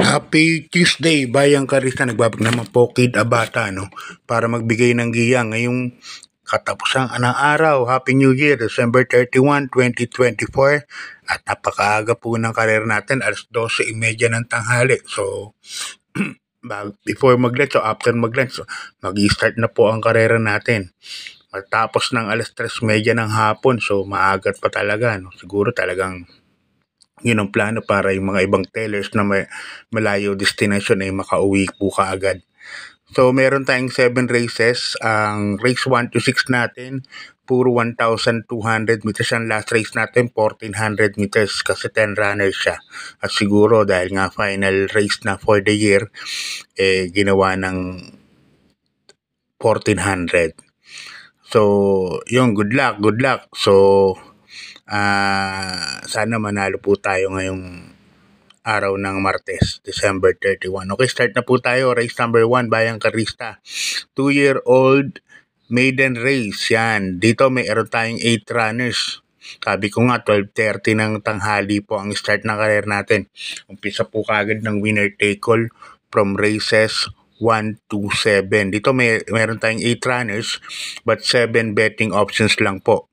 Happy Tuesday, Bayang Karista. Nagbabag naman po Kid Abata, no? Para magbigay ng giya ngayong katapusan ng araw. Happy New Year, December 31, 2024. At napakaaga po ng karera natin, alas 12:30 ng tanghali. So, before mag-lunch o after mag-lunch, mag-i-start na po ang karera natin. Matapos ng alas 3:30 ng hapon, so maagat pa talaga, no? Siguro talagang yun ang plano para yung mga ibang tellers na may malayo destination ay makauwi po kaagad. So, meron tayong 7 races. Ang race 1 to 6 natin, puro 1,200 meters. Ang last race natin, 1,400 meters kasi 10 runners siya. At siguro dahil nga final race na for the year, ginawa ng 1,400. So, yun, good luck. So, sana manalo po tayo ngayong araw ng Martes, December 31. Okay, start na po tayo. Race number 1, Bayang Karista. 2-year-old maiden race. Yan. Dito mayroon tayong 8 runners. Sabi ko nga, 12:30 ng tanghali po ang start ng career natin. Umpisa po kagad ng winner take all from races 1 to 7. Dito meron tayong 8 runners but 7 betting options lang po.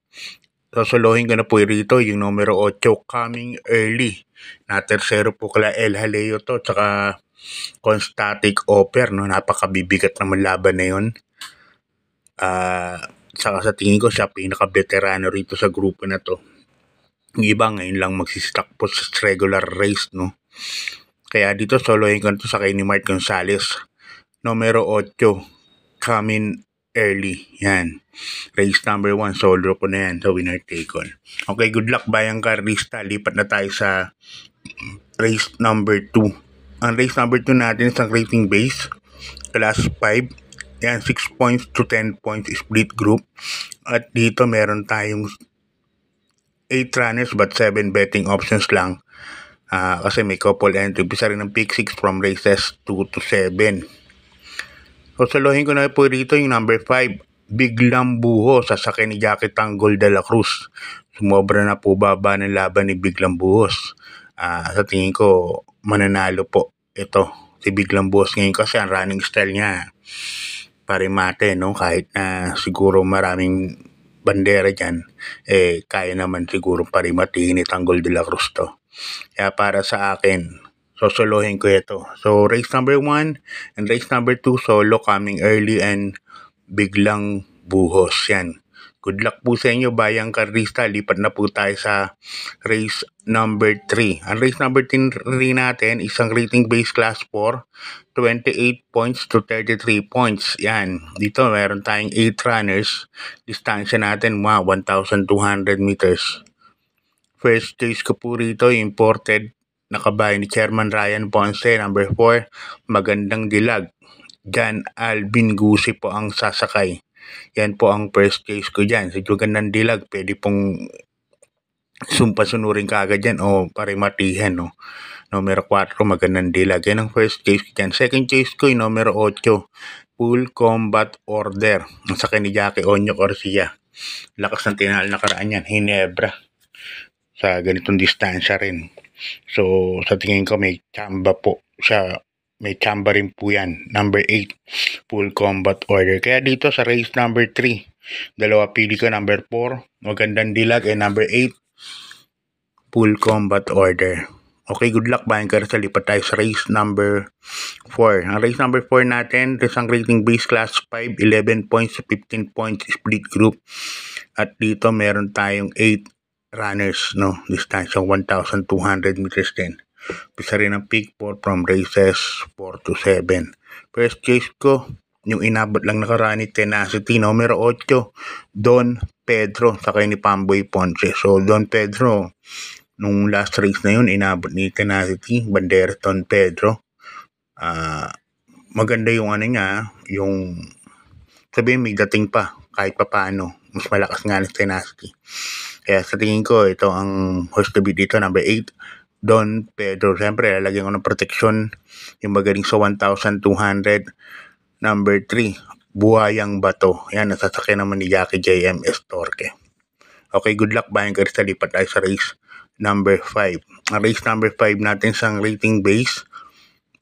Sosolohin ko na po rito yung numero 8, Coming Early. Na tersero po kala El Haleo to, tsaka Constatic Offer, no? Napakabibigat naman laban na yun. Saka sa tingin ko siya pinaka-veterano rito sa grupo na to. Yung iba ngayon lang magsistock po sa regular race, no? Kaya dito solohin ko na to sa kay ni Mark Gonzalez. Numero 8, Coming Early. Yan. Race number 1, solo ko na yan sa winner take all. Okay, good luck Bayang Karista. Lipat na tayo sa race number 2. Ang race number 2 natin isang rating base, class 5. Yan, 6 points to 10 points split group. At dito meron tayong 8 runners but 7 betting options lang. Kasi may couple entry. Bisa rin ng pick 6 from races 2 to 7. So, salohin ko na po rito yung number 5. Biglang Buhos, sasakay ni Jackie Tanggol de la Cruz. Sumobra na po baba ng laban ni Biglang Buhos. Sa tingin ko, mananalo po ito si Biglang Buhos ngayon kasi ang running style niya parimate, no? Kahit na siguro maraming bandera dyan, kaya naman siguro parimatiin ni Tanggol de la Cruz to. Kaya para sa akin, sosolohin ko ito. So, race number 1 and race number 2, solo Coming Early and Biglang Buhos. Yan. Good luck po sa inyo, Bayang Karista. Lipat na po tayo sa race number 3. Ang race number 3 natin, isang rating base class 4, 28 points to 33 points. Yan. Dito meron tayong 8 runners. Distansya natin, 1,200 meters. First choice ko po rito, imported na kabayan ni Chairman Ryan Ponce. Number 4, Magandang Dilag. Jan Alvin Gusi po ang sasakay. Yan po ang first case ko dyan. Sa Magandang Dilag, pwede pong sumpasunurin ka agad dyan o parimatihan, no? Numero 4, Magandang Dilag. Yan ang first case ko dyan. Second case ko yung numero 8, Full Combat Order. Ang sakay ni Jackie Onyo Garcia. Lakas ng tinahal na karaan yan. Hinebra. Sa ganitong distansya rin. So, sa tingin ko may chamba po siya. May chamba rin po yan. Number 8, Full Combat Order. Kaya dito sa race number 3, dalawa pili ko, number 4, Magandang Dilag, and number 8, Full Combat Order. Okay, good luck Bayang Karista. Lipat tayo sa race number 4. Ang race number 4 natin, isang rating base class 5, 11 points to 15 points split group. At dito meron tayong 8 runners, no? Distansya 1,200 meters din. Bisa rin ang pick 4 from races 4 to 7. First case ko, yung inabot lang nakaraan ni Tenacity, numero 8, Don Pedro, sakay ni Pamboy Ponce. So, Don Pedro, nung last race na yun, inabot ni Tenacity, bandera Don Pedro. Maganda yung ano niya, yung sabihin may dating pa, kahit pa paano. Mas malakas nga ni Tenacity. Kaya sa tingin ko, ito ang horse to beat dito, number 8, Don Pedro. Siyempre, lalagyan ko ng protection yung magaling sa 1,200. Number 3, Buhayang Bato. Yan, nasasakyan naman ni Jackie JMS Torque. Okay, good luck Bayang Karista. Lipat tayo sa race number 5. Ang race number 5 natin sa rating base,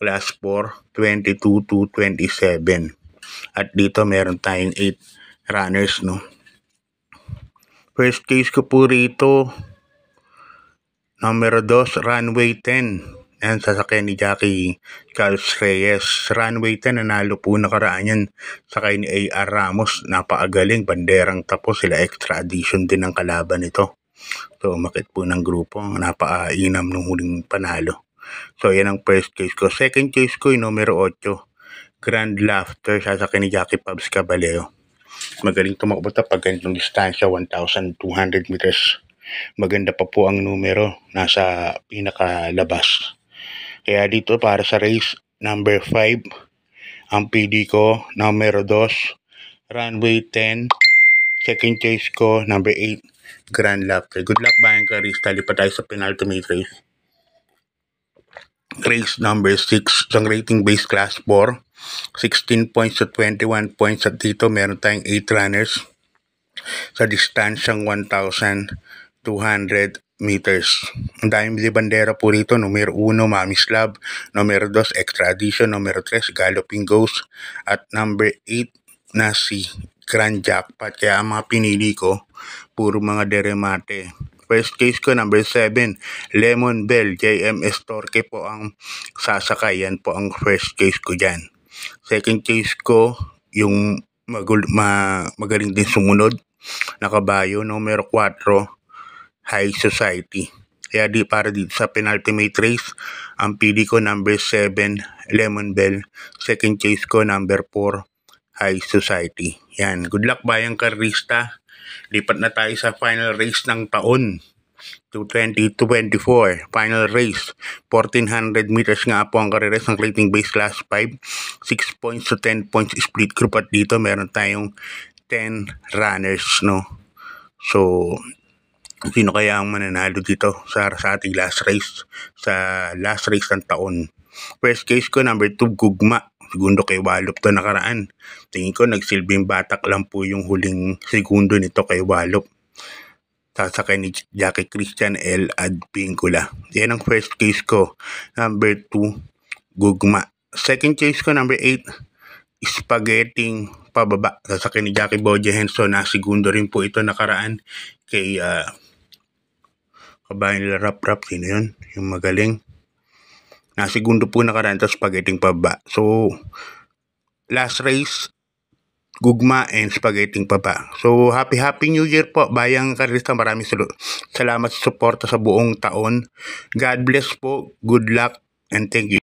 Class 4, 22 to 27. At dito meron tayong 8 runners, no. First case ko po rito, numero 2, runway 10. Yan, sasakyan ni Jackie Charles Reyes. Runway 10, nanalo po nakaraan yan. Sakay ni A.R. Ramos, napakagaling, banderang tapos sila, extra addition din ng kalaban nito. So, umakit po ng grupo, napakainam nung huling panalo. So, yan ang first case ko. Second case ko, yung numero 8, Grand Laughter, sasakyan ni Jackie Pabs Caballero. Magaling tumakbo pag ganitong distansya, 1,200 meters. Maganda pa po ang numero, nasa pinakalabas. Kaya dito para sa race number 5, ang PD ko, numero 2, runway 10. Second choice ko, number 8, Grand Laughter. Good luck, Bayang Karista. Lipat tayo sa penultimate race. Race number 6, isang rating base class 4. 16 points to 21 points. At dito meron tayong 8 runners sa distansyang 1,200 meters. Ang daming bandera po rito. Numero 1, Mami's Love. Numero 2, Extra Addition. Numero 3, Galloping Ghost. At number 8 na si Grand Jackpot. Kaya ang mga pinili ko, puro mga deremate. First case ko, number 7, Lemon Bell. JMS Torque po ang sasakay. Yan po ang first case ko dyan. Second case ko, yung magaling din sumunod na kabayo, numero 4, High Society. Kaya para dito sa penultimate race, ang pili ko number 7, Lemon Bell. Second case ko, number 4, High Society. Yan. Good luck, Bayang Karista. Lipat na tayo sa final race ng taon. 2024. Final race. 1,400 meters nga po ang karires ng rating base class 5. 6 points to 10 points split group. At dito meron tayong 10 runners, no? So, sino kaya ang mananalo dito sa ating last race? Sa last race ng taon. First case ko, number 2, Gugma. Segundo kay Wallop to nakaraan. Tingin ko nagsilbing batak lang po yung huling segundo nito kay Wallop. Sasakay ni Jackie Christian L. Advincula. Yan ang first case ko. Number 2, Gugma. Second case ko, number 8, Spaghetti pababa. Sasakay ni Jackie Boje Henson. Na segundo rin po ito nakaraan kay kabayan nila Rap. Sino yun? Yung magaling. Na segundo po nakaraan ito, Spaghetti pababa. So, last race, Gugma and Spaghetti pababa. So, happy New Year po, Bayang Karista. Maraming salamat sa suporta sa buong taon. God bless po. Good luck and thank you.